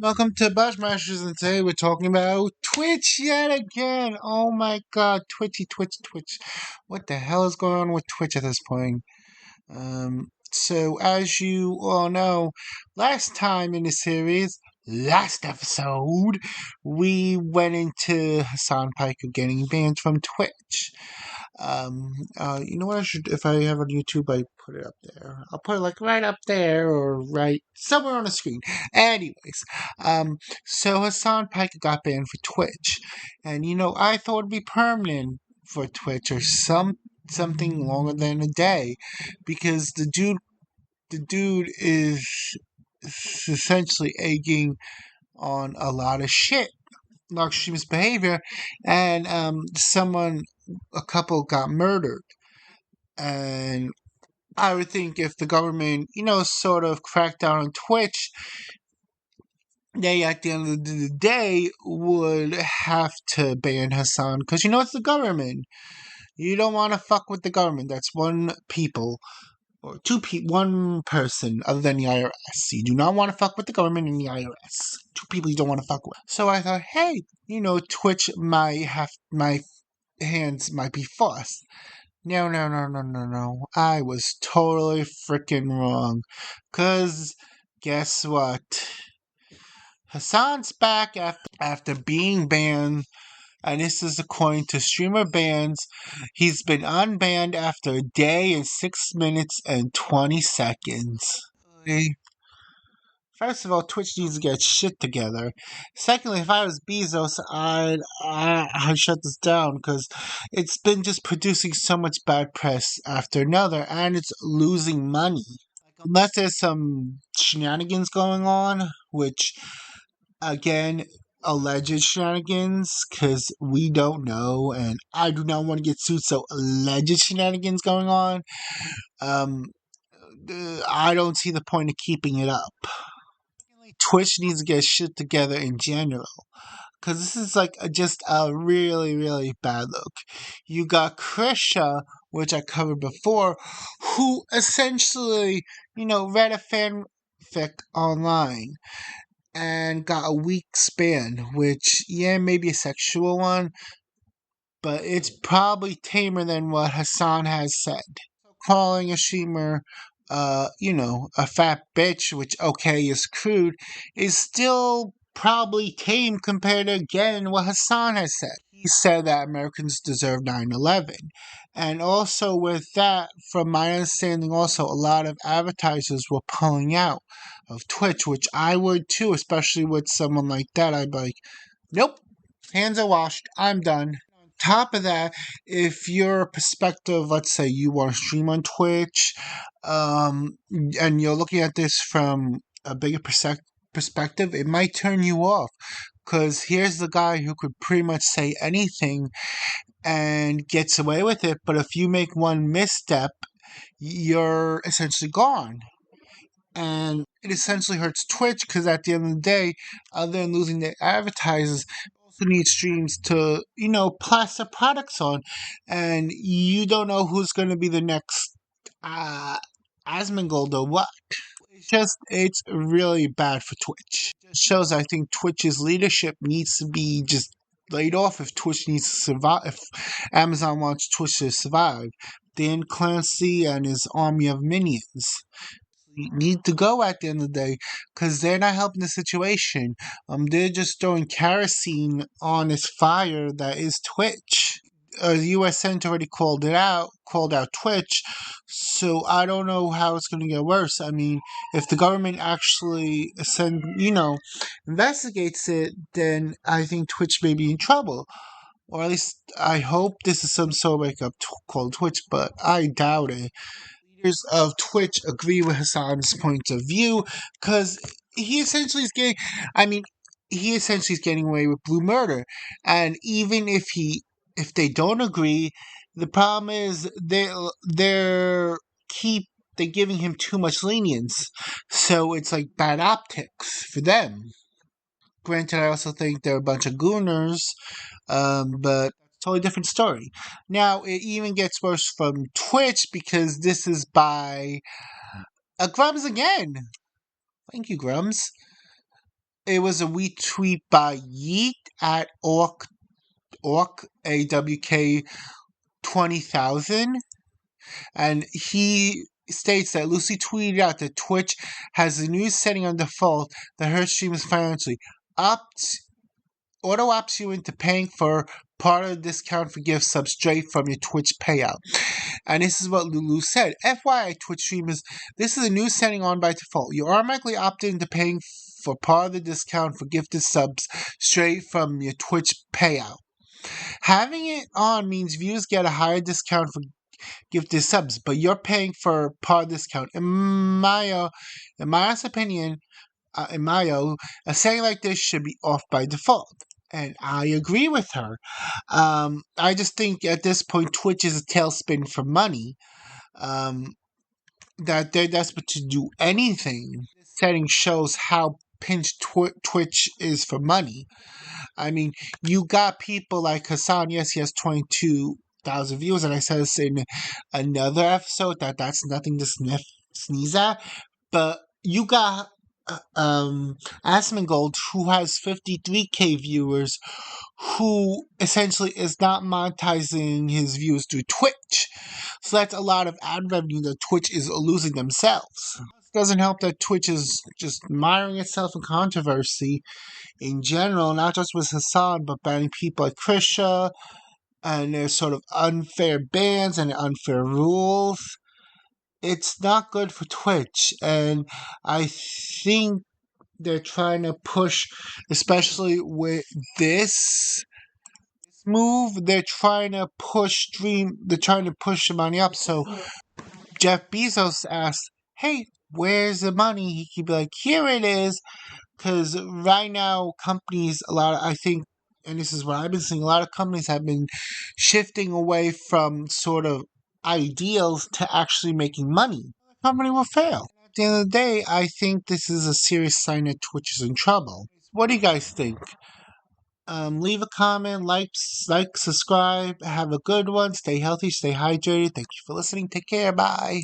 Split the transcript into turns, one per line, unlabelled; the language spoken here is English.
Welcome to Masters, and today we're talking about Twitch yet again. Oh my god, Twitch. What the hell is going on with Twitch at this point? So as you all know, last time in the series, last episode, we went into Hassan Piker getting banned from Twitch. You know what I should, if I have on YouTube, I put it up there. I'll put it like right up there or right somewhere on the screen. Anyways, so Hassan Piker got banned for Twitch, and I thought it'd be permanent for Twitch or something longer than a day, because the dude is essentially egging on a lot of shit, like extremist behavior, and a couple got murdered. And I would think if the government, sort of cracked down on Twitch, they at the end of the day would have to ban Hassan, because it's the government. You don't want to fuck with the government. That's one people or one person other than the IRS. You do not want to fuck with the government and the IRS. Two people you don't want to fuck with. So I thought, hey, Twitch might have my hands might be forced. No. I was totally freaking wrong. Cause guess what? Hassan's back after being banned, and this is according to streamer bans. He's been unbanned after a day and 6 minutes and 20 seconds. First of all, Twitch needs to get shit together. Secondly, if I was Bezos, I'd shut this down, because it's been just producing so much bad press after another, and it's losing money. Like, unless there's some shenanigans going on, which, again, alleged shenanigans, because we don't know, and I do not want to get sued, so alleged shenanigans going on, um, I don't see the point of keeping it up. Twitch needs to get shit together in general, because this is like just a really, really bad look. You got Krisha, which I covered before, who essentially, read a fanfic online and got a week span, which, yeah, maybe a sexual one, but it's probably tamer than what Hassan has said. Calling a streamer, a fat bitch, which, okay, is crude, is still probably tame compared to, again, what Hassan has said. He said that Americans deserve 9/11. And also, with that, from my understanding, also, a lot of advertisers were pulling out of Twitch, which I would too, especially with someone like that. I'd be like, nope, hands are washed, I'm done. Top of that, if your perspective, let's say you want to stream on Twitch, and you're looking at this from a bigger perspective, it might turn you off. Because here's the guy who could pretty much say anything and gets away with it, but if you make one misstep, you're essentially gone. And it essentially hurts Twitch, because at the end of the day, other than losing their advertisers, also need streams to, plaster products on, and you don't know who's going to be the next Asmongold or what. It's really bad for Twitch. It just shows, I think, Twitch's leadership needs to be just laid off if Twitch needs to survive, if Amazon wants Twitch to survive. Dan Clancy and his army of minions need to go at the end of the day, because they're not helping the situation. They're just throwing kerosene on this fire that is Twitch. The U.S. Senate already called out Twitch, so I don't know how it's going to get worse. I mean, if the government actually investigates it, then I think Twitch may be in trouble. Or at least I hope this is some sort of wake up call to Twitch, but I doubt it. Leaders of Twitch agree with Hassan's point of view, because he essentially is getting, I mean, he essentially is getting away with blue murder. And even if they don't agree, the problem is they're giving him too much lenience, so it's like bad optics for them. Granted, I also think they're a bunch of gooners, but totally different story. Now, it even gets worse from Twitch, because this is by Grums again. Thank you, Grums. It was a retweet by Yeet at Orc AWK 20,000, and he states that Lucy tweeted out that Twitch has a new setting on default that her streamers financially opt auto opts you into paying for part of the discount for gift subs straight from your Twitch payout. And this is what Lulu said. FYI, Twitch streamers, this is a new setting on by default. You automatically opt into paying for part of the discount for gifted subs straight from your Twitch payout. Having it on means viewers get a higher discount for gifted subs, but you're paying for part discount. In my honest opinion, a setting like this should be off by default. And I agree with her. I just think at this point, Twitch is a tailspin for money. That they're desperate to do anything. This setting shows how pinched Twitch is for money. I mean, you got people like Hasan. Yes, he has 22,000 views, and I said this in another episode that's nothing to sneeze at. But you got Asmongold, who has 53k viewers, who essentially is not monetizing his views through Twitch. So that's a lot of ad revenue that Twitch is losing themselves. It doesn't help that Twitch is just miring itself in controversy in general, not just with Hasan, but banning people like Krisha, and there's sort of unfair bans and unfair rules. It's not good for Twitch, and I think they're trying to push, especially with this move, they're trying to push the money up. So Jeff Bezos asked, hey, where's the money? He could be like, here it is. Because right now, companies, I think, and this is what I've been seeing, a lot of companies have been shifting away from sort of ideals to actually making money. The company will fail. At the end of the day, I think this is a serious sign that Twitch is in trouble. What do you guys think? Leave a comment, subscribe, have a good one, stay healthy, stay hydrated. Thank you for listening. Take care. Bye.